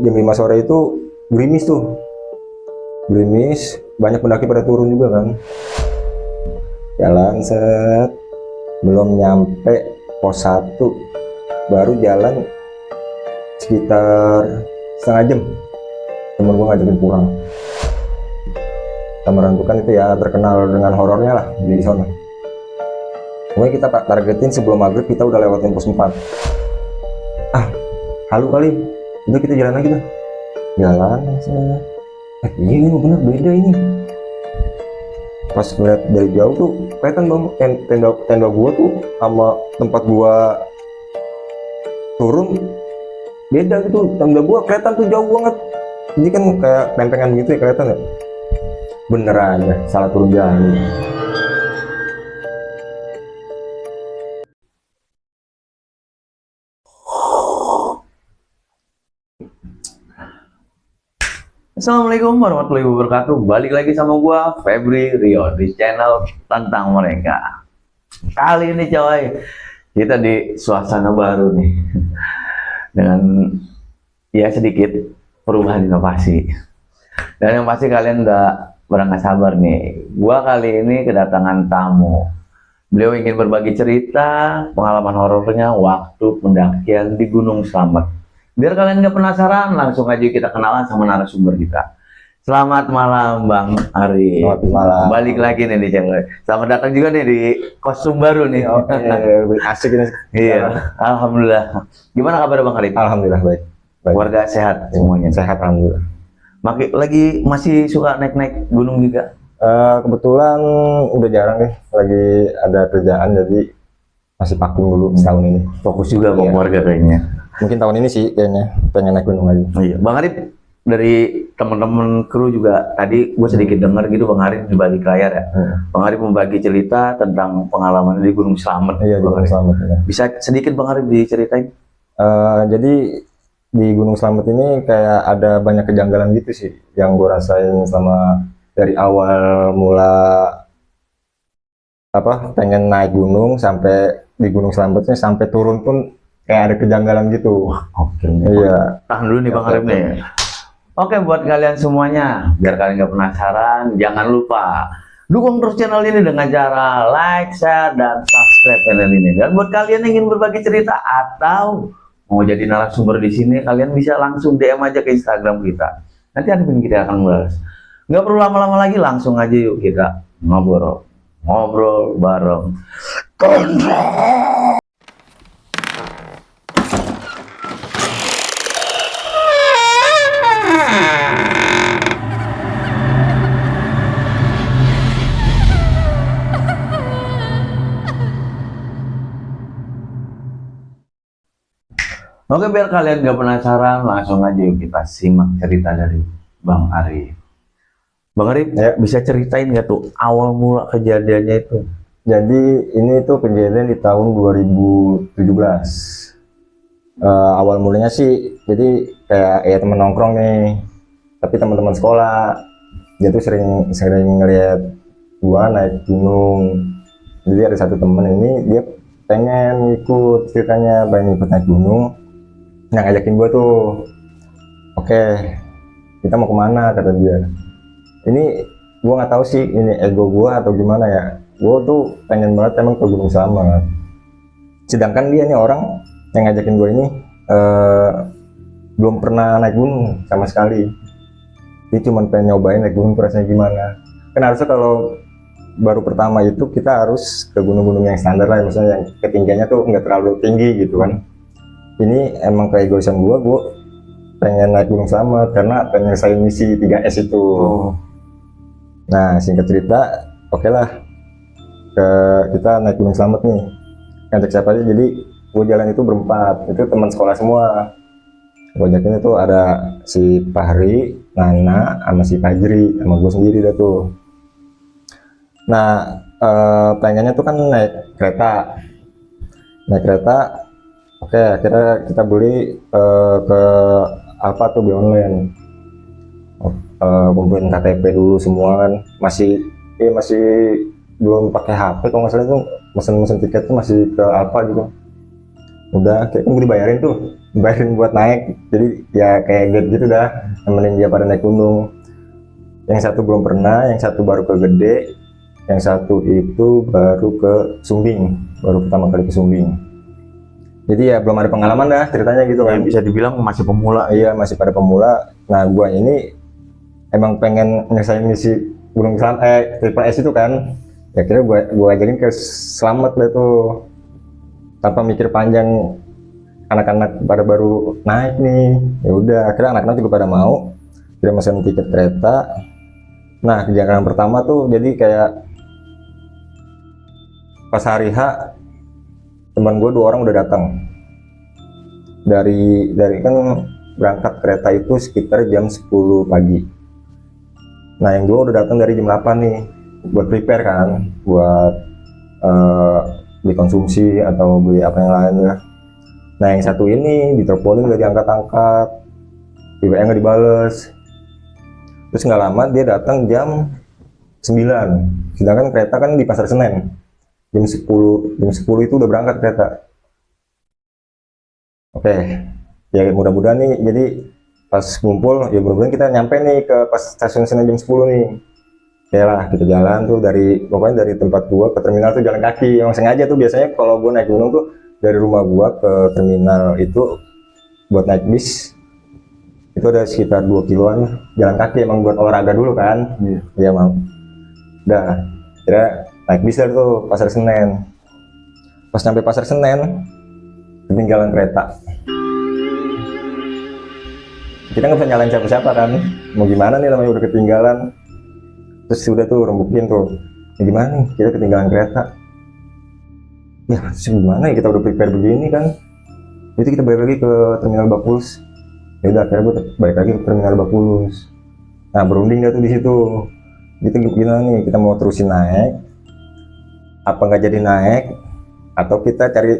jam 5 sore itu gerimis tuh, gerimis, banyak pendaki pada turun juga kan. Jalan set, belum nyampe pos 1 baru jalan sekitar setengah jam, temen gue ngajakin pulang. Tamaran itu kan itu ya terkenal dengan horornya lah di sana. Pokoknya kita targetin sebelum maghrib kita udah lewatin pos 4. Halu kali, udah kita jalan lagi tuh. Jalan, iya ini bener beda ini. Pas ngeliat dari jauh tuh kelihatan bang, tenda gua tuh sama tempat gua turun beda gitu. Tenda gua kelihatan tuh jauh banget. Ini kan kayak lempengan gitu ya, kelihatan ya. Bener aja salah turun jalan. Assalamualaikum warahmatullahi wabarakatuh. Balik lagi sama gua Febri Rio di channel Tentang Mereka. Kali ini coy, kita di suasana baru nih. Dengan ya sedikit perubahan inovasi. Dan yang pasti kalian udah berangkat sabar nih. Gua kali ini kedatangan tamu. Beliau ingin berbagi cerita pengalaman horornya waktu pendakian di Gunung Slamet. Biar kalian nggak penasaran, langsung aja kita kenalan sama narasumber kita. Selamat malam Bang Ari. Selamat malam. Balik lagi nih di channel. Selamat datang juga nih di kostum baru nih. Asik ini. Iya, alhamdulillah. Gimana kabar Bang Ari? Alhamdulillah baik. Keluarga sehat semuanya. Sehat alhamdulillah. Lagi masih suka naik-naik gunung juga? Kebetulan udah jarang deh, lagi ada kerjaan jadi masih vakum dulu setahun ini. Fokus juga Bang Iya. keluarga kayaknya. Mungkin tahun ini sih kayaknya pengen naik gunung lagi. Iya, Bang Arif dari teman-teman kru juga tadi gue sedikit dengar gitu Bang Arif di balik layar ya. Bang Arif membagi cerita tentang pengalaman di Gunung Slamet. Iya, Bang Gunung Arif. Slamet. Ya. Bisa sedikit Bang Arif diceritain? Jadi di Gunung Slamet ini kayak ada banyak kejanggalan gitu sih yang gue rasain selama dari awal mula pengen naik gunung sampai di Gunung Slametnya sampai turun pun kayak ada kejanggalan gitu. Oke. Iya. Tahan dulu nih Bang Arif nih. Oke, buat kalian semuanya, biar kalian nggak penasaran, jangan lupa dukung terus channel ini dengan cara like, share, dan subscribe channel ini. Dan buat kalian yang ingin berbagi cerita atau mau jadi narasumber di sini, kalian bisa langsung DM aja ke Instagram kita. Nanti admin kita akan bahas. Nggak perlu lama-lama lagi, langsung aja yuk kita ngobrol bareng. Oke, biar kalian gak penasaran, langsung aja yuk kita simak cerita dari Bang Ari. Bang Ari, Ya. bisa ceritain gak tuh awal mula kejadiannya itu? Jadi ini tuh kejadian di tahun 2017. Awal mulanya sih, jadi kayak ya temen nongkrong nih, tapi teman-teman sekolah, dia tuh sering ngeliat gua naik gunung. Jadi ada satu temen ini dia pengen ikut, ceritanya pengen ikut naik gunung. Nah ngajakin gua tuh, oke, kita mau kemana kata dia. Ini gua nggak tahu sih ini ego gua atau gimana ya. Gua tuh pengen banget emang ke Gunung Slamet. Sedangkan dia nih orang yang ngajakin gue ini belum pernah naik gunung sama sekali. Dia cuma pengen nyobain naik gunung rasanya gimana. Kan harusnya kalau baru pertama itu kita harus ke gunung-gunung yang standar lah, misalnya yang ketinggiannya tuh nggak terlalu tinggi gitu kan. Ini emang keegoisan gue pengen naik Gunung Slamet karena pengen nyelesain misi 3S itu. Nah singkat cerita, oke lah, kita naik Gunung Slamet nih. Ngajak siapa aja, jadi gue jalan itu berempat, itu teman sekolah semua. Gue ajakin itu ada si Fahri, Nana, sama si Fajri, sama gue sendiri dah tuh. Nah pengennya tuh kan naik kereta. Oke, akhirnya kita beli ke apa tuh beli online. Kumpulin KTP dulu semua kan, masih belum pakai HP kalau nggak salah, itu mesen tiket tuh masih ke apa gitu. Udah kayak kan gue dibayarin buat naik, jadi ya kayak gitu dah, nemenin dia pada naik gunung. Yang satu belum pernah, yang satu baru ke Gede, yang satu itu baru ke Sumbing, baru pertama kali ke Sumbing. Jadi ya belum ada pengalaman dah ceritanya gitu kan. Bisa dibilang masih pemula. Iya, masih pada pemula. Nah gua ini emang pengen nyelesain misi Gunung Triple S itu kan. Ya kira gua ajarin ke selamat lah tuh, tanpa mikir panjang. Anak-anak pada baru naik nih, ya udah akhirnya anak-anak juga pada mau, dia mesen tiket kereta. Nah kejanggalan pertama tuh jadi kayak pas hari H teman gue 2 orang udah datang dari kan berangkat kereta itu sekitar jam 10 pagi. Nah yang 2 udah datang dari jam 8 nih buat prepare kan, buat beli konsumsi atau beli apa yang lain ya. Nah yang satu ini diteleponin gak diangkat-angkat, di WA nggak dibales. Terus nggak lama dia datang jam 9, sedangkan kereta kan di Pasar Senen jam 10 itu udah berangkat kereta. Oke, ya mudah-mudahan nih, jadi pas ngumpul ya mudah-mudahan kita nyampe nih ke pas stasiun Senen jam 10 nih. Ya lah kita jalan tuh pokoknya dari tempat gua ke terminal tuh jalan kaki. Emang sengaja tuh, biasanya kalau gua naik gunung tuh dari rumah gua ke terminal itu buat naik bis itu ada sekitar 2 kiloan jalan kaki, emang buat olahraga dulu kan. Iya emang udah kira naik bis dari tuh Pasar Senen. Pas sampai Pasar Senen ketinggalan kereta, kita nggak bisa nyalain siapa-siapa kan, mau gimana nih, namanya udah ketinggalan. Terus udah tuh rembukin tuh, ya gimana nih kita ketinggalan kereta, ya terus gimana ya, kita udah prepare begini kan. Itu kita balik lagi ke terminal Bakulus. Ya udah akhirnya gue balik lagi ke terminal Bakulus. Nah berunding dah tuh di situ. Gitu gimana nih, kita mau terusin naik apa nggak jadi naik, atau kita cari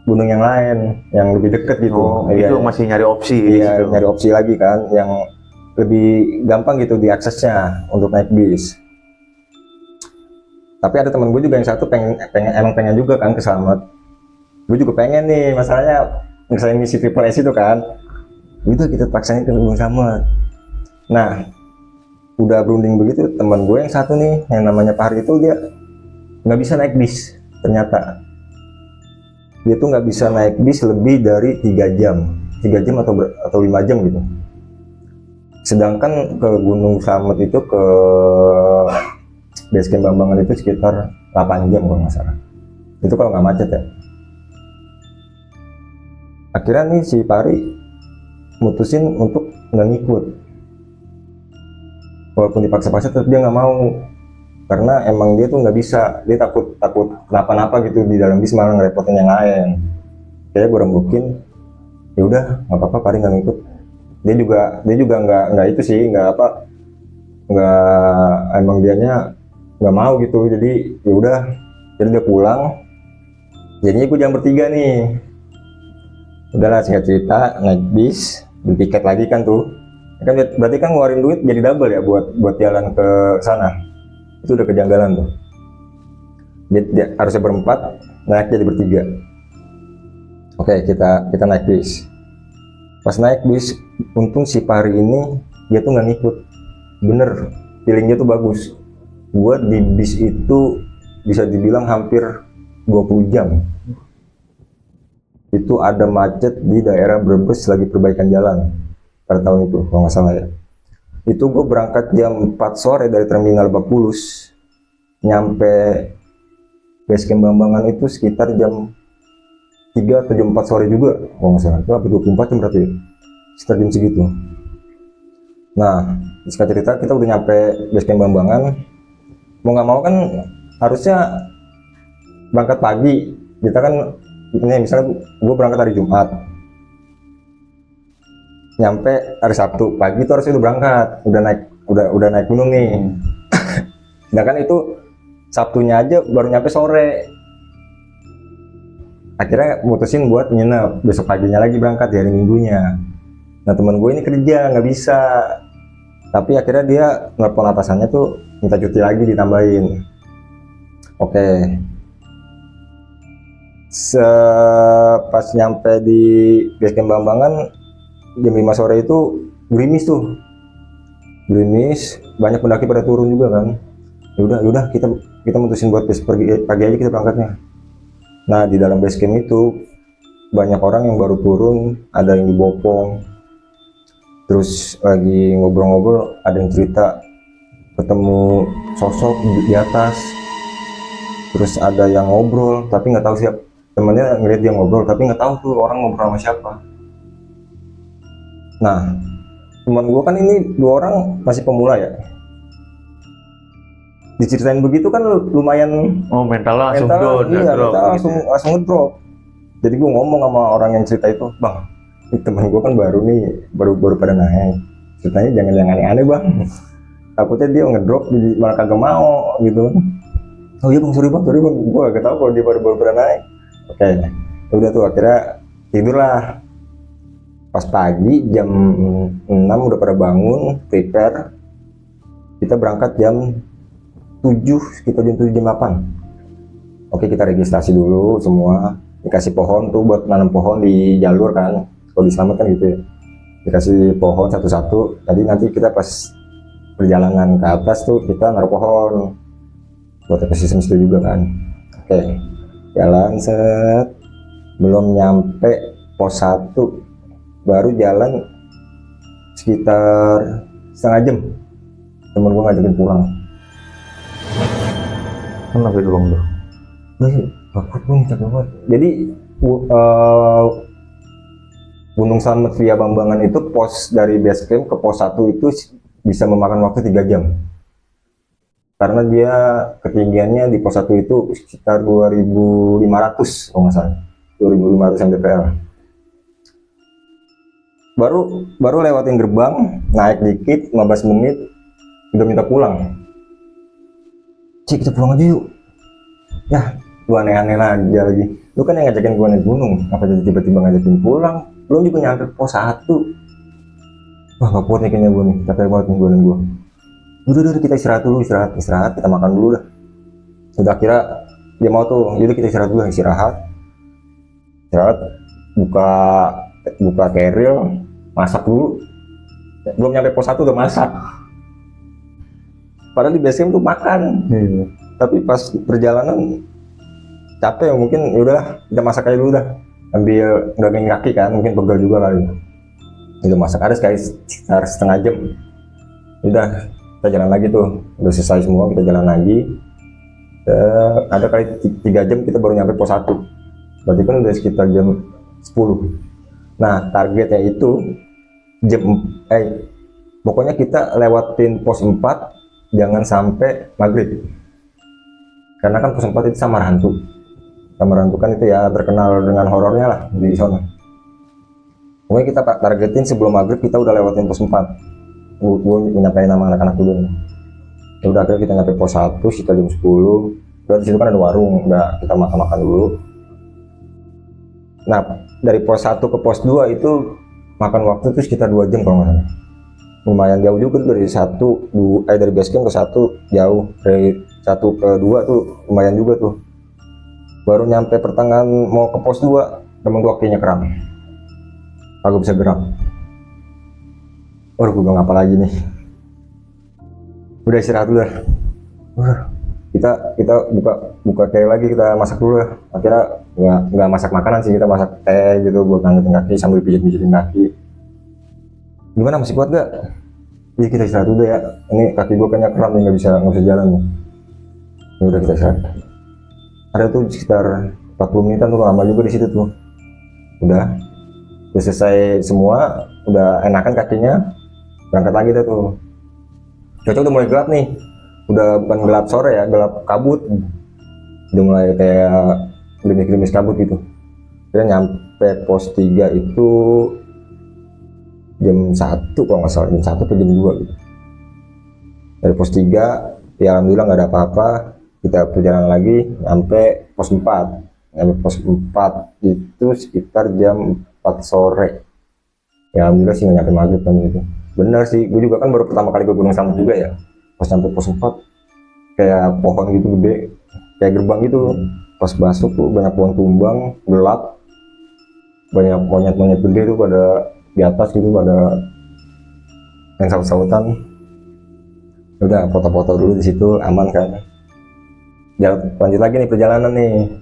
gunung yang lain yang lebih deket gitu. Itu masih nyari opsi. Iya, nyari opsi lagi kan yang lebih gampang gitu diaksesnya untuk naik bis. Tapi ada temen gue juga yang satu emang pengen juga kan ke Slamet. Gue juga pengen nih, masalahnya misalnya misi Triple S itu kan, itu kita paksain ke Gunung Slamet. Nah udah berunding begitu, teman gue yang satu nih yang namanya Fahri itu dia nggak bisa naik bis. Ternyata dia tuh nggak bisa naik bis lebih dari 3 jam atau 5 jam gitu. Sedangkan ke Gunung Slamet itu ke base camp Bambangan itu sekitar 8 jam kalau nggak salah. Itu kalau nggak macet ya. Akhirnya nih si Pari mutusin untuk nggak ngikut. Walaupun dipaksa-paksa tetap dia nggak mau. Karena emang dia tuh nggak bisa. Dia takut kenapa-napa gitu di dalam bis, malah ngerepotin yang lain. Kayaknya gue rembukin, ya udah nggak apa-apa, Pari nggak ngikut. Dia juga nggak itu sih, emang dianya nggak mau gitu. Jadi ya udah, jadi dia pulang. Jadinya gue jam bertiga nih. Udahlah singkat cerita, naik bis, beli tiket lagi kan tuh. Kan berarti kan ngeluarin duit jadi double ya buat jalan ke sana. Itu udah kejanggalan tuh. Dia harusnya berempat, naik jadi bertiga. Oke, kita naik bis. Pas naik bis, untung si Pari ini dia tuh nggak ngikut. Bener, feelingnya tuh bagus. Gua di bis itu bisa dibilang hampir 20 jam. Itu ada macet di daerah Brebes lagi perbaikan jalan pada tahun itu kalau nggak salah ya. Itu gue berangkat jam 4 sore dari terminal Bakulus, nyampe base camp Bambangan itu sekitar jam 3 atau jam 4 sore juga kalau nggak salah. Itu hampir 24 jam berarti, sekitar jam segitu. Nah singkat cerita kita udah nyampe base camp Bambangan. Mau nggak mau kan harusnya berangkat pagi. Kita kan ini misalnya gue berangkat hari Jumat, nyampe hari Sabtu pagi itu harusnya udah berangkat, udah naik gunung nih. Sedangkan itu Sabtunya aja baru nyampe sore. Akhirnya mutusin buat nginep, besok paginya lagi berangkat di hari Minggunya. Nah teman gue ini kerja nggak bisa, tapi akhirnya dia nelfon atasannya tuh minta cuti lagi ditambahin. Oke. Pas nyampe di base camp Bambangan jam 5 sore itu gerimis tuh, gerimis, banyak pendaki pada turun juga kan. Yaudah kita mutusin buat pagi aja kita berangkatnya. Nah di dalam base camp itu banyak orang yang baru turun, ada yang dibopong, terus lagi ngobrol-ngobrol, ada yang cerita ketemu sosok di atas, terus ada yang ngobrol tapi nggak tahu siapa temennya, ngeliat dia ngobrol tapi nggak tahu tuh orang ngobrol sama siapa. Nah teman gue kan ini 2 orang masih pemula ya, diceritain begitu kan lumayan Oh, mental langsung down, iya, drop mental gitu ya. langsung ngedrop. Jadi gue ngomong sama orang yang cerita itu, bang ini teman gue kan baru nih, baru pada naik, ceritanya jangan aneh-aneh bang, takutnya dia ngedrop jadi malah kagak mau gitu. Oh iya bang, sorry bang, gue gak tau kalau dia baru pada naik. Oke, udah tuh akhirnya tidurlah. Pas pagi jam 6 udah pada bangun, prepare. Kita berangkat jam 7, sekitar jam 7 jam 8. Oke, kita registrasi dulu semua. Dikasih pohon tuh buat nanam pohon di jalur kan. Kalau di Slamet kan gitu ya. Dikasih pohon satu-satu. Jadi nanti kita pas perjalanan ke atas tuh kita naruh pohon. Buat ekosistem situ juga kan. Oke, jalan set. Belum nyampe pos 1 baru jalan sekitar setengah jam temen gue ngajakin pulang. Kenapa itu bang tuh? Takut gue capek banget. Jadi Gunung Slamet via Bambangan itu pos dari base camp ke pos 1 itu bisa memakan waktu 3 jam karena dia ketinggiannya di pos 1 itu sekitar 2.500 kalau nggak salah, 2.500 mdpl. Baru lewatin gerbang, naik dikit 15 menit udah minta pulang. Cik, kita pulang aja yuk. Ya, lu aneh-aneh aja lagi. Lu kan yang ngajakin gua naik gunung, apa jadi tiba-tiba ngajakin pulang? Belum juga nyampe pos 1. Wah, gak kuat nih kayaknya gua nih, capek banget nih badan gua. Udah kita istirahat dulu, istirahat, kita makan dulu dah. Udah kira dia mau tuh, yaudah kita istirahat dulu, istirahat, buka keril, masak dulu. Belum nyampe pos 1 udah masak. Padahal di base camp tuh makan. Tapi pas perjalanan capek mungkin, yaudah kita masak aja dulu dah. Ambil daging kaki kan, mungkin pegel juga kali. Itu masak ada sekali sekitar setengah jam. Udah kita jalan lagi tuh, udah selesai semua kita jalan lagi. Ada kali 3 jam kita baru nyampe pos 1. Berarti kan udah sekitar jam 10. Nah targetnya itu pokoknya kita lewatin pos 4 jangan sampai maghrib, karena kan pos 4 itu Samar Hantu kan itu ya terkenal dengan horornya lah di sana. Pokoknya kita targetin sebelum maghrib kita udah lewatin pos 4. Gue nyampein nama anak-anak dulu nih. Ya udah akhirnya kita nyampe pos 1 sekitar jam 10. Udah disitu kan ada warung, udah kita makan dulu. Nah dari pos 1 ke pos 2 itu makan waktu tuh sekitar 2 jam kalau nggak salah. Lumayan jauh juga tuh dari base camp ke 1 jauh, dari 1 ke 2 tuh lumayan juga tuh. Baru nyampe pertengahan mau ke pos 2 temen gua kakinya kram, kagak bisa gerak. Waduh, gue bilang apa lagi nih, udah istirahat dulu dah. Kita buka teh lagi, kita masak dulu ya. Akhirnya nggak masak makanan sih, kita masak teh gitu buat ngangetin kaki sambil pijet-pijetin kaki. Gimana, masih kuat gak? Iya, kita istirahat dulu ya, ini kaki gue kayaknya kram nih, nggak bisa jalan nih. Ya udah kita istirahat. Ada tuh sekitar 40 menitan tuh, lama juga di situ tuh. Udah selesai semua, udah enakan kakinya, berangkat lagi dah tuh. Cuaca udah mulai gelap nih, udah bukan gelap sore ya, gelap kabut, udah mulai kayak gerimis-gerimis kabut gitu. Kita nyampe pos 3 itu jam 1 kalau nggak salah, jam 1 atau jam 2 gitu. Dari pos 3 ya alhamdulillah nggak ada apa-apa, kita perjalanan lagi nyampe pos 4. Nyampe pos 4 itu sekitar jam 4 sore. Ya alhamdulillah sih nggak nyampe maghrib kan gitu. Bener sih, gue juga kan baru pertama kali ke Gunung Slamet juga ya. Pas nyampe pos 4 kayak pohon gitu gede, kayak gerbang gitu. pas masuk tuh banyak pohon tumbang, gelap, banyak monyet-monyet gede tuh pada di atas gitu, pada yang saut-sautan. Udah foto-foto dulu di situ, aman kan. Lanjut lagi nih perjalanan nih,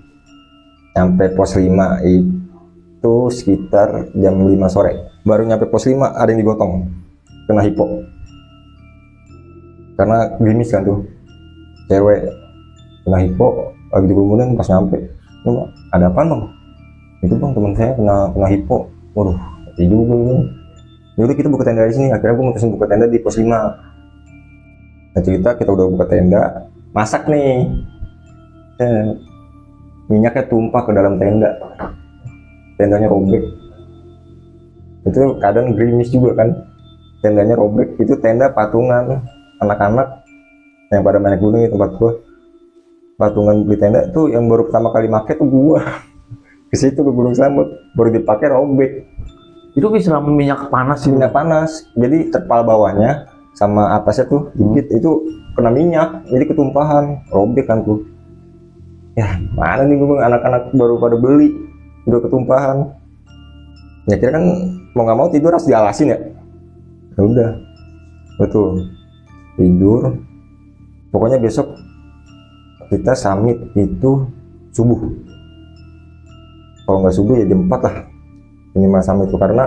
sampai pos 5 itu sekitar jam 5 sore. Baru nyampe pos 5 ada yang digotong, kena hipo, karena gerimis kan tuh, cewek kena hipo lagi di kerumunan. Pas nyampe, ada apa bang? Itu bang, teman saya kena hipo. Waduh, hati juga bang. Yaudah kita buka tenda di sini. Akhirnya gue mutusin buka tenda di pos 5. Nah cerita, kita udah buka tenda, masak nih, minyaknya tumpah ke dalam tenda, tendanya robek. Itu keadaan gerimis juga kan, tendanya robek. Itu tenda patungan anak-anak yang pada main gunung di tempat gua. Patungan beli tenda tuh yang baru pertama kali make tuh gua ke situ ke Gunung Slamet, baru dipakai robek. Itu bisa minyak panas sih. Minyak panas, jadi terpal bawahnya sama atasnya tuh dikit itu kena minyak, jadi ketumpahan, robek kan tuh. Ya mana nih gue, anak-anak baru pada beli udah ketumpahan. Ya kira kan mau nggak mau tidur harus dialasin ya. Ya udah, betul tidur. Pokoknya besok kita summit itu subuh. Kalau nggak subuh ya jam 4 lah minimal summit itu, karena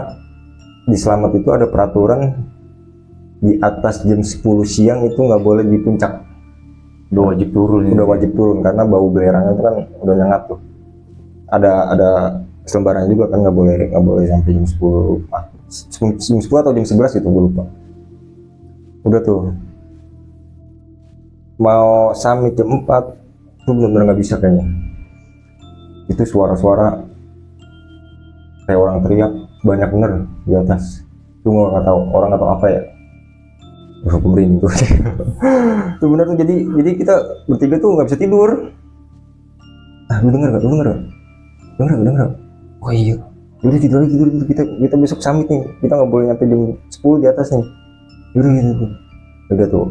di Slamet itu ada peraturan di atas jam 10 siang itu nggak boleh di puncak. Udah wajib turun. Udah wajib turun karena bau belerangnya itu kan udah nyengat tuh. Ada selembaran juga kan, nggak boleh sampai jam 10. Jam 10 atau jam 11 gitu gue lupa. Udah tuh mau summit jam 4 tuh benar-benar nggak bisa kayaknya. Itu suara-suara kayak orang teriak banyak bener di atas. Tuh nggak tahu orang atau apa ya. Aku merinding tuh. Tuh bener tuh, jadi kita bertiga tuh nggak bisa tidur. Lu denger gak? Denger. Oh iya. Udah tidur kita besok summit nih. Kita nggak boleh nyampe jam 10 di atas nih. Udah gitu. Udah tuh.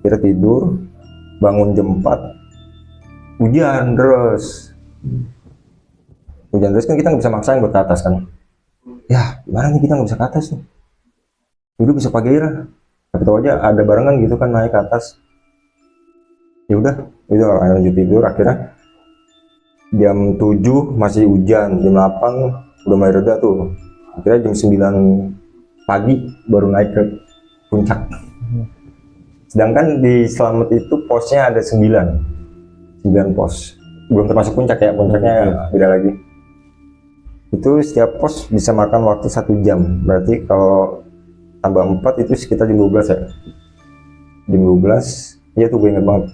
Kita tidur, bangun jam 4. Hujan terus kan kita nggak bisa maksain buat ke atas kan. Ya gimana nih, kita nggak bisa ke atas nih. Udah bisa pagi lah. Tapi tahu aja ada barengan gitu kan naik ke atas. Ya udah lanjut tidur. Akhirnya jam 7 masih hujan, jam 8 udah mulai reda tuh. Akhirnya jam 9 pagi baru naik ke puncak. Sedangkan di Slamet itu posnya ada 9 pos. Belum termasuk puncak ya, puncaknya beda lagi. Itu setiap pos bisa makan waktu 1 jam. Berarti kalau tambah 4 itu sekitar jam 12 ya. Jam 12, iya tuh gue inget banget.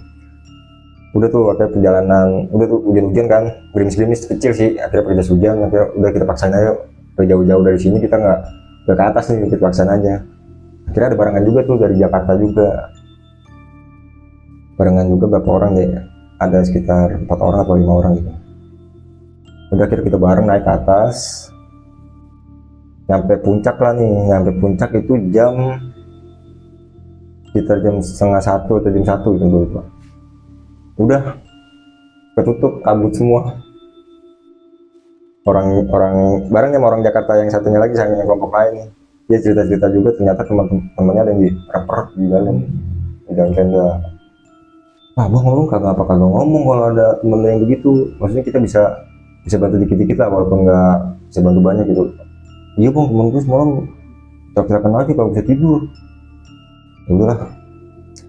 Udah tuh akhirnya perjalanan, udah tuh hujan-hujan kan, gerimis-gerimis kecil sih. Akhirnya pergi hujan, akhirnya udah kita paksain aja. Udah jauh-jauh dari sini kita nggak ke atas nih, kita paksain aja. Akhirnya ada barengan juga tuh dari Jakarta juga. Barengan juga berapa orang deh, ada sekitar 4 orang atau 5 orang gitu. Udah akhirnya kita bareng naik ke atas. Nyampe puncak lah nih, nyampe puncak itu sekitar jam setengah 1 atau jam 1 gitu gue lupa. Udah ketutup, kabut semua. Orang barengnya sama orang Jakarta yang satunya lagi, sama yang kelompok lain. Dia cerita-cerita juga, ternyata teman-temannya ada yang di dalam tenda. Bang ngomong kagak ngomong kalau ada temen yang begitu. Maksudnya kita bisa bantu dikit-dikit lah, walaupun nggak bisa bantu banyak gitu. Iya bang, temen gue semalam teriak-teriakan lagi kalau bisa tidur. Ya udahlah,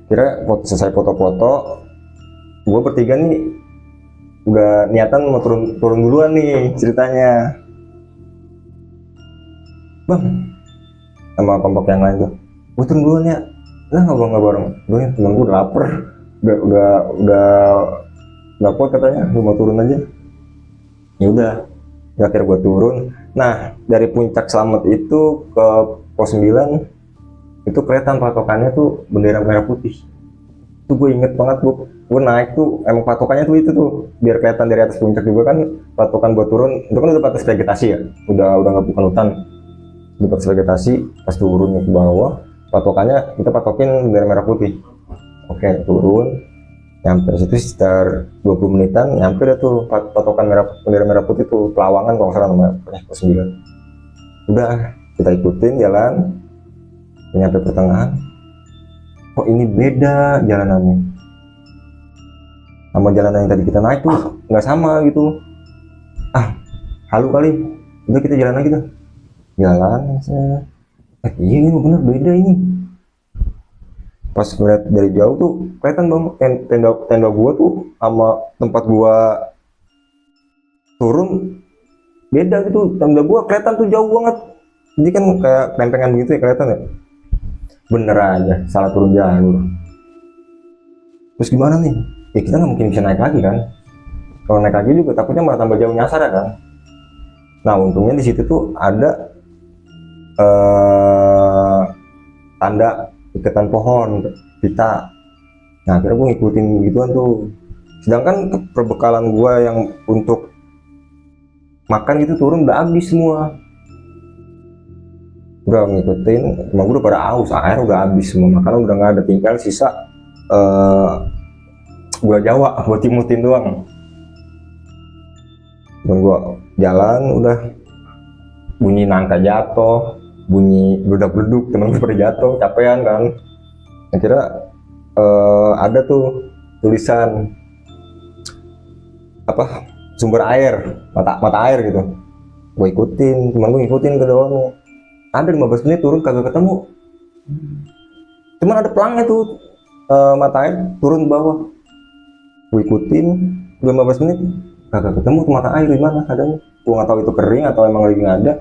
kira selesai foto-foto, gue bertiga nih udah niatan mau turun duluan nih ceritanya. Bang, sama kelompok yang lain tuh, gue turun duluan ya. Lah nggak bareng, gue temen gue udah lapar, udah kuat katanya, lu mau turun aja. Ya udah, akhirnya gue turun. Nah dari puncak Slamet itu ke pos 9 itu kelihatan patokannya tuh bendera merah putih. Itu gue inget banget, gue naik tuh emang patokannya tuh itu tuh biar kelihatan dari atas puncak juga kan. Patokan buat turun itu kan udah batas vegetasi ya, udah nggak bukan hutan, udah batas vegetasi. Pas turunnya ke bawah, patokannya kita patokin bendera merah putih. Oke, turun Nyampe situ sekitar 20 menitan, nyampe dah tuh patokan bendera merah putih tuh, Pelawangan kalau nggak salah namanya, pos 9. Udah kita ikutin jalan, nyampe pertengahan, kok ini beda jalanannya sama jalanan yang tadi kita naik tuh, nggak sama gitu. Halu kali, udah kita jalan lagi tuh, jalan, iya ini bener beda ini. Pas ngeliat dari jauh tuh kelihatan bang, tenda gua tuh sama tempat gua turun beda gitu. Tenda gua kelihatan tuh jauh banget, jadi kan kayak lempengan begitu ya, kelihatan ya. Bener aja salah turun jalur. Terus gimana nih? Ya kita nggak mungkin bisa naik lagi kan, kalau naik lagi juga takutnya malah tambah jauh nyasar ya kan. Nah untungnya di situ tuh ada tanda iketan pohon kita. Nah akhirnya gue ngikutin gituan tuh, sedangkan perbekalan gue yang untuk makan gitu turun udah habis semua. Udah ngikutin, cuma gue udah pada aus, air udah habis semua, makanan udah nggak ada, tinggal sisa gula Jawa buat timutin doang. Dan gue jalan udah bunyi nangka jatuh, bunyi beludak-beluduk, temen gue pada jatuh, capean kan. Akhirnya ada tuh tulisan apa, sumber air, mata air gitu. Gue ikutin, temen gue ikutin ke dalamnya. Ada 15 menit turun kagak ketemu. Cuman ada pelangnya tuh, mata air turun ke bawah. Gue ikutin 15 menit kagak ketemu tuh mata air, di mana adanya. Gue nggak tahu itu kering atau emang lagi nggak ada.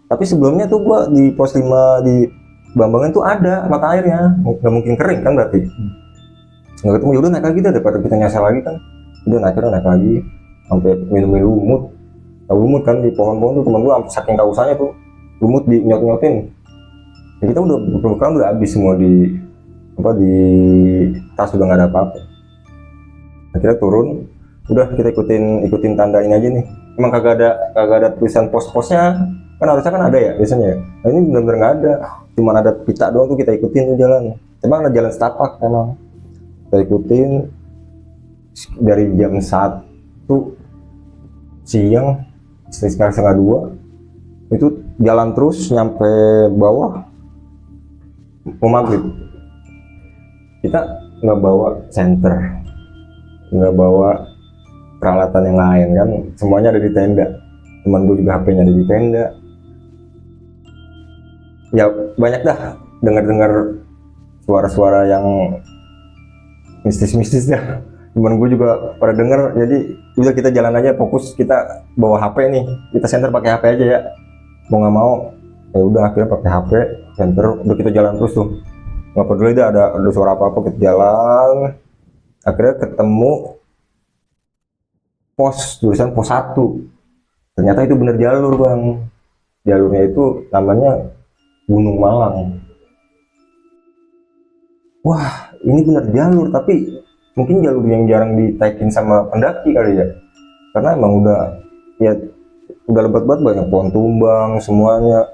Tapi sebelumnya tuh gua di pos 5 di Bambangan tuh ada mata airnya, nggak mungkin kering kan berarti. Nggak ketemu, yaudah naik lagi dah daripada kita nyasar lagi kan. Udah naik lagi sampai minum lumut. Nah, lumut kan di pohon-pohon tuh, temen gua saking kausanya tuh lumut di nyot-nyotin. Ya, kita udah berbekalan udah habis semua di tas, udah nggak ada apa-apa. Akhirnya turun, udah kita ikutin tanda ini aja nih. Emang kagak ada tulisan pos-posnya. Kan harusnya kan ada ya biasanya ya. Nah ini benar-benar nggak ada, cuma ada pita doang tuh, kita ikutin tuh jalan. Emang ada jalan setapak emang, kita ikutin dari jam 1 siang sekitar setengah 2 itu jalan terus nyampe bawah mau maghrib. Kita nggak bawa senter, nggak bawa peralatan yang lain kan, semuanya ada di tenda. Teman gue juga HP-nya ada di tenda. Ya banyak dah dengar suara-suara yang mistis-mistis dah. Temen gue juga pada denger, jadi udah kita jalan aja, fokus kita bawa HP nih, kita senter pakai HP aja ya, mau nggak mau. Ya udah akhirnya pakai HP senter, udah kita jalan terus tuh, nggak peduli dah ada suara apa-apa, kita jalan. Akhirnya ketemu pos, tulisan pos 1. Ternyata itu bener jalur bang, jalurnya itu namanya Gunung Malang. Wah ini bener jalur, tapi mungkin jalur yang jarang ditaikin sama pendaki kali ya, karena emang udah lebat banget, banyak pohon tumbang semuanya,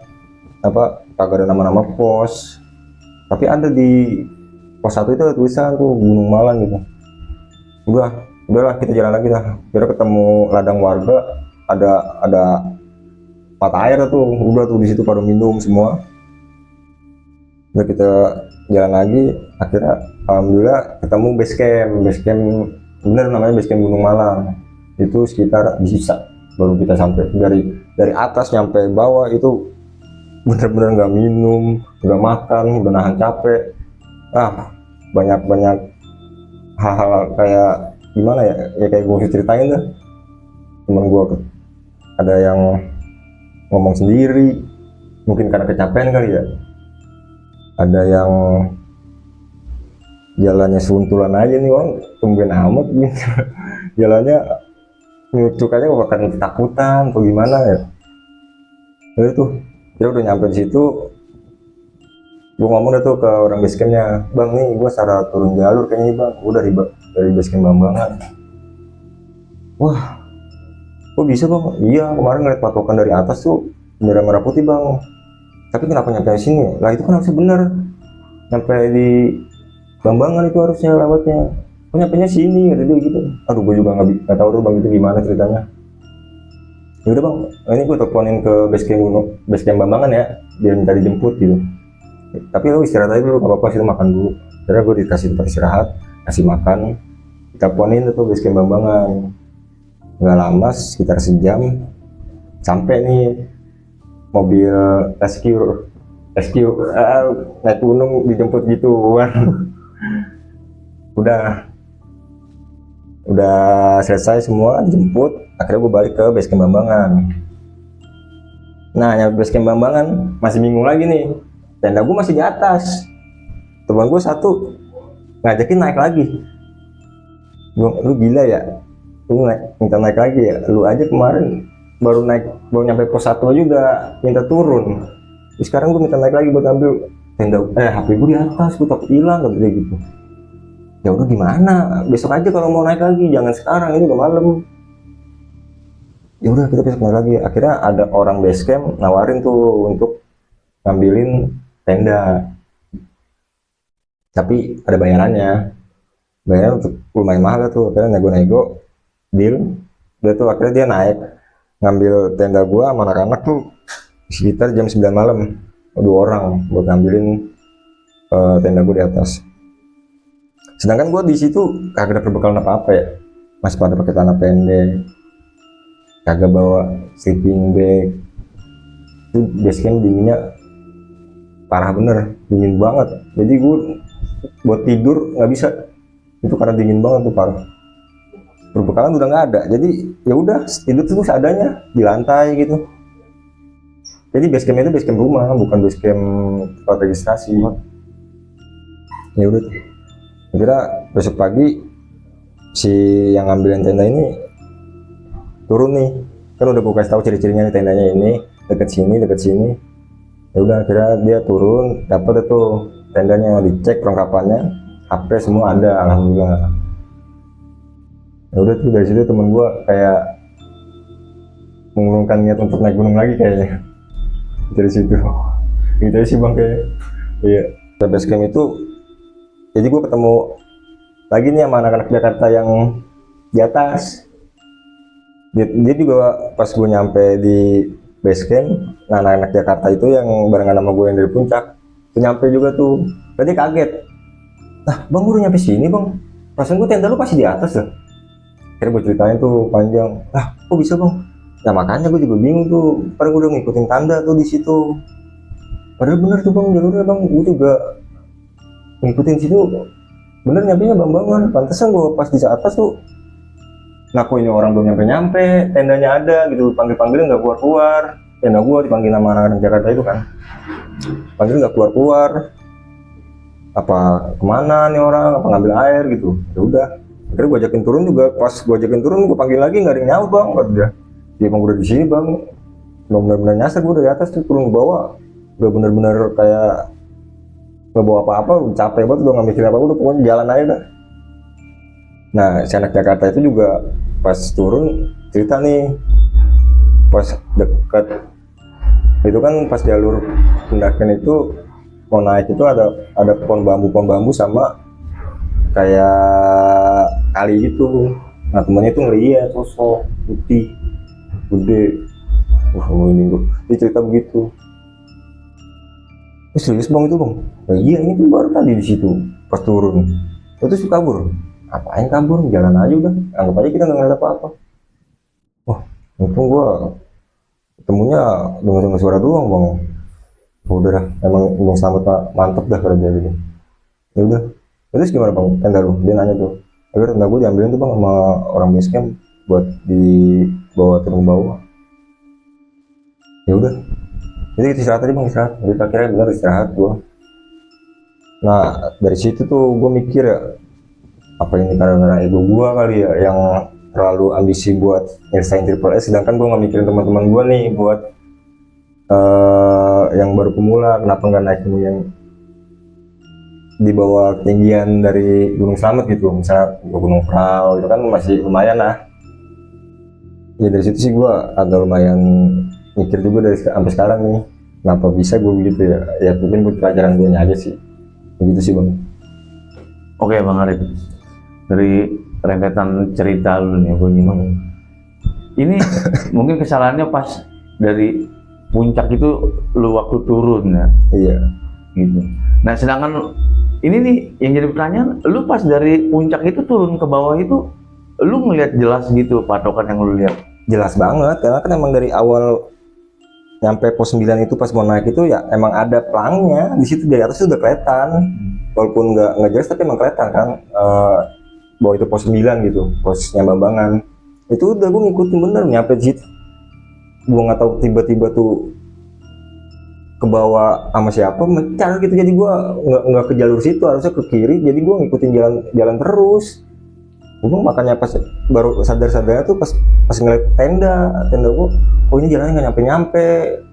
kagak ada nama-nama pos. Tapi ada di pos 1 itu ada tulisan tuh Gunung Malang gitu. Udahlah kita jalan lagi dah. Kira ketemu ladang warga, ada mata air tuh, udah tuh di situ pada minum semua. Udah kita jalan lagi, akhirnya alhamdulillah ketemu base camp bener namanya base camp Gunung Malang. Itu sekitar bisa baru kita sampai, dari atas nyampe bawah itu bener-bener nggak minum, nggak makan, udah nahan capek. Banyak hal-hal kayak gimana ya, kayak gue ceritain dah. Temen gue ada yang ngomong sendiri, mungkin karena kecapean kali ya. Ada yang jalannya suntulan aja nih orang, tumben amat gitu. Jalannya nyucuk aja, bahkan ketakutan atau gimana ya. Jadi tuh dia udah nyampe di situ, gue ngomong tuh ke orang basecampnya, bang nih gue salah turun jalur kayaknya bang, gue dari basecamp Bambangan. Wah kok bisa bang? Iya kemarin ngeliat patokan dari atas tuh bendera merah putih bang, tapi kenapa nyampe sini? Lah itu kan harusnya bener nyampe di Bambangan, itu harusnya lewatnya. Punya sini kata dia gitu. Aduh gue juga nggak tahu tuh bang itu gimana ceritanya. Ya udah bang, ini gue teleponin ke base camp Bambangan ya, biar minta dijemput gitu. Tapi lu istirahat aja dulu, gak apa-apa sih, makan dulu. Karena gue dikasih tempat istirahat, kasih makan, teleponin tuh base camp Bambangan. Nggak lama, sekitar sejam, sampai nih mobil rescue naik gunung dijemput gitu kan. udah selesai semua dijemput, akhirnya gue balik ke base camp Bambangan. Nah nyampe base camp Bambangan masih bingung lagi nih, tenda gue masih di atas, teman gue satu ngajakin naik lagi. Lu gila ya, lu minta naik lagi ya, lu aja kemarin baru nyampe pos 1 aja udah minta turun. Terus sekarang gue minta naik lagi buat ambil tenda, HP gue di atas, gue takut hilang kayak gitu. Ya udah gimana, besok aja kalau mau naik lagi, jangan sekarang, ini udah malam. Ya udah kita besok naik lagi. Akhirnya ada orang base camp nawarin tuh untuk ngambilin tenda, tapi ada bayarannya untuk lumayan mahal tuh. Akhirnya nego deal, dia tuh akhirnya dia naik ngambil tenda gua sama anak-anak tuh sekitar jam 9 malam, 2 orang buat ngambilin tenda gua di atas. Sedangkan gue di situ kagak ada perbekalan apa-apa ya, masih pada pakai celana pendek, kagak bawa sleeping bag. Itu base camp dinginnya parah bener, dingin banget. Jadi gue buat tidur nggak bisa, itu karena dingin banget tuh parah. Perbekalan udah nggak ada, jadi ya udah tidur tuh seadanya di lantai gitu. Jadi base camp itu base camp rumah, bukan base camp tempat registrasi. Ya udah tuh. Kira besok pagi si yang ngambilin tenda ini turun nih, kan udah gue kasih tahu ciri-cirinya nih, tendanya ini deket sini. Ya udah kira dia turun, dapat itu tendanya, dicek perlengkapannya, HP semua ada, alhamdulillah. Ya udah tuh dari situ temen gue kayak mengurungkan niat untuk naik gunung lagi kayaknya dari situ. Gitu aja sih bang kayak. Iya. Base camp itu, jadi gue ketemu lagi nih sama anak-anak Jakarta yang di atas. Dia juga pas gue nyampe di base camp, nah anak-anak Jakarta itu yang barengan sama gue yang dari puncak, itu nyampe juga tuh. Tadi kaget, nah bang gue udah nyampe sini bang, perasaan gue tenda lu pasti di atas ya. Akhirnya gue ceritain tuh panjang, kok bisa bang? Ya makanya gue juga bingung tuh, padahal gue udah ngikutin tanda tuh di situ. Padahal bener tuh bang jalurnya bang, gue juga ngikutin situ bener, nyampenya Bambangan. Pantesan gue pas di atas tuh ngaku ini orang belum nyampe tendanya ada gitu, panggilin nggak keluar. Tenda gue dipanggil nama anak-anak Jakarta itu kan, panggil nggak keluar, apa kemana nih orang, apa ngambil air gitu. Ya udah akhirnya gue ajakin turun juga. Pas gue ajakin turun, gue panggil lagi nggak ada yang nyaut bang. Dia emang udah di sini bang, belum benar-benar nyasar. Gue dari atas tuh turun ke bawah, udah bener-bener kayak nggak bawa apa-apa, capek banget, udah nggak mikir apa-apa, udah pokoknya jalan aja dah. Nah si anak Jakarta itu juga pas turun cerita nih, pas deket itu kan pas jalur pendakian itu mau naik itu ada pohon bambu sama kayak kali gitu. Nah temennya itu ngeliat sosok putih gede, dia cerita begitu. Serius bang itu bang? Nah, iya ini tuh baru tadi di situ pas turun. Terus kabur. Apain kabur? Jalan aja udah. Anggap aja kita nggak ngeliat apa-apa. Wah, untung gua ketemunya dengar suara doang bang. Udah dah, emang Bang Slamet mantep dah kerja gitu. Ya udah. Terus gimana bang? Tenda lu? Dia nanya tuh. Akhirnya tenda gue diambilin tuh bang sama orang base camp buat dibawa turun ke bawah. Ya udah. Jadi kita istirahat aja bang, istirahat. Jadi akhirnya benar istirahat gua. Nah dari situ tuh gue mikir ya, apa ini karena ego gua kali ya yang terlalu ambisi buat nyelesain Triple S, sedangkan gue nggak mikirin teman-teman gue nih buat yang baru pemula. Kenapa nggak naik yang di bawah ketinggian dari Gunung Slamet gitu, misalnya Gunung Prau itu kan masih lumayan lah. Ya dari situ sih gue agak lumayan mikir juga dari sampai sekarang nih, kenapa bisa gue begitu ya. Ya mungkin buat pelajaran gue aja sih, begitu sih bang. Oke bang Arif, dari rentetan cerita lu nih gue nyimak. Ini mungkin kesalahannya pas dari puncak itu lu waktu turun ya, Iya. gitu. Nah sedangkan ini nih yang jadi pertanyaan, lu pas dari puncak itu turun ke bawah itu, lu ngelihat jelas gitu patokan yang lu lihat? Jelas banget, karena kan emang dari awal nyampe pos 9 itu pas mau naik itu ya emang ada pelangnya di situ, dari atas itu udah kelihatan, walaupun nggak jelas tapi emang kelihatan kan bahwa itu pos 9 gitu, posnya Bambangan. Itu udah gue ngikutin bener nyampe di situ. Gue nggak tahu tiba-tiba tuh ke bawah sama siapa mencar gitu, jadi gue nggak ke jalur situ, harusnya ke kiri, jadi gue ngikutin jalan terus. Gue makanya pas baru sadar-sadarnya tuh pas ngeliat tenda gue, oh ini jalannya nggak nyampe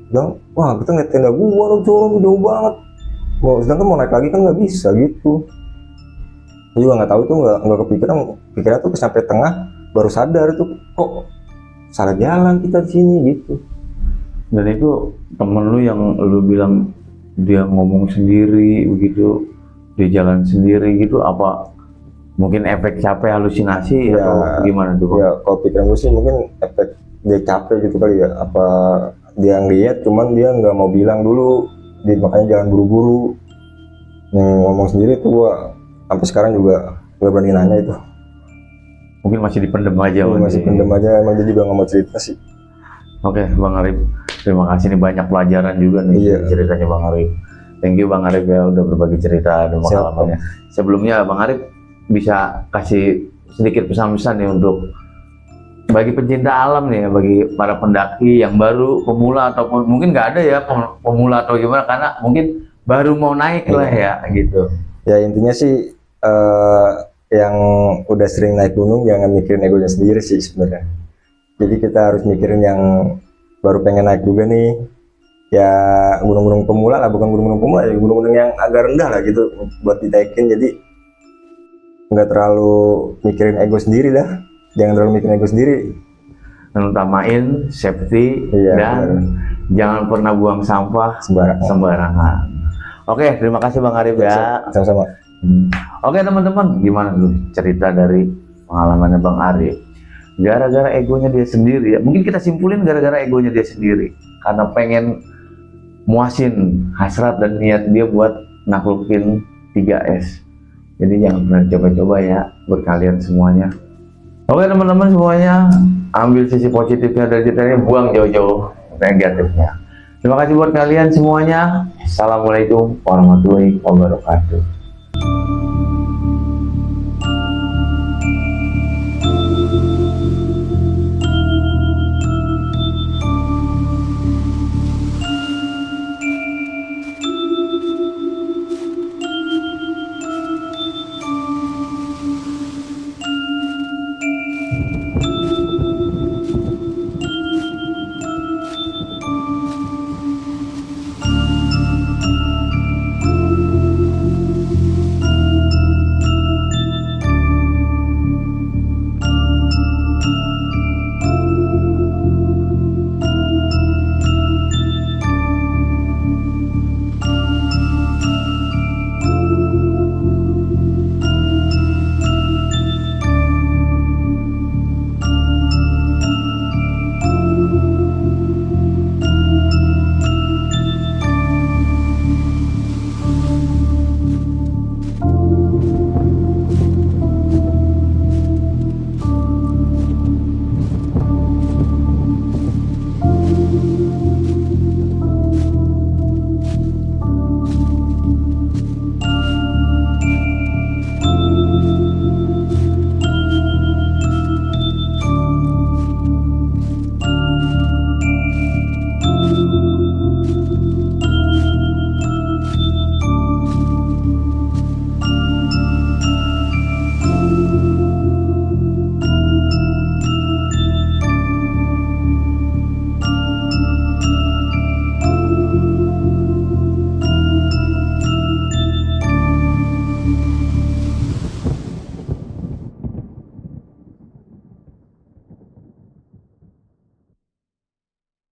dong. Wah kita ngeliat tenda gue jauh banget, sedangkan mau naik lagi kan nggak bisa gitu. Gue juga nggak tahu tuh, nggak kepikiran tuh sampai tengah baru sadar tuh, kok salah jalan kita di sini gitu. Dan itu temen lu yang lu bilang dia ngomong sendiri begitu, dia jalan sendiri gitu, apa mungkin efek capek, halusinasi Ya, atau gimana tuh? Ya kalau pikiran gue sih mungkin efek dia capek gitu kali ya, apa dia ngeliat cuman dia nggak mau bilang dulu, makanya jangan buru-buru. Yang ngomong sendiri tuh gua sampai sekarang juga nggak berani nanya itu. Mungkin masih dipendem aja. Masih pendem aja, emang dia juga nggak mau cerita sih. Oke, Bang Arif, terima kasih nih, banyak pelajaran juga nih ceritanya Bang Arif. Thank you Bang Arif ya udah berbagi cerita dan pengalamannya. Sebelumnya Bang Arif bisa kasih sedikit pesan-pesan nih untuk bagi pencinta alam nih ya, bagi para pendaki yang baru, pemula ataupun mungkin nggak ada ya pemula atau gimana, karena mungkin baru mau naik lah ya gitu. Ya intinya sih yang udah sering naik gunung jangan mikirin egonya sendiri sih sebenarnya. Jadi kita harus mikirin yang baru pengen naik juga nih, ya gunung-gunung pemula lah, bukan gunung-gunung pemula ya, gunung-gunung yang agak rendah lah gitu buat ditaikin. Jadi nggak terlalu mikirin ego sendiri dah, jangan terlalu mikirin ego sendiri. Dan utamain safety dan jangan pernah buang sampah sembarangan. Oke, terima kasih Bang Arif ya. Sama-sama. Oke teman-teman, gimana tuh cerita dari pengalamannya Bang Arif? Gara-gara egonya dia sendiri ya, mungkin kita simpulin gara-gara egonya dia sendiri, karena pengen muasin hasrat dan niat dia buat naklukin 3S. Jadi jangan pernah coba-coba ya buat kalian semuanya. Oke teman-teman semuanya, ambil sisi positifnya dari ceritanya, buang jauh-jauh negatifnya. Terima kasih buat kalian semuanya. Assalamualaikum warahmatullahi wabarakatuh.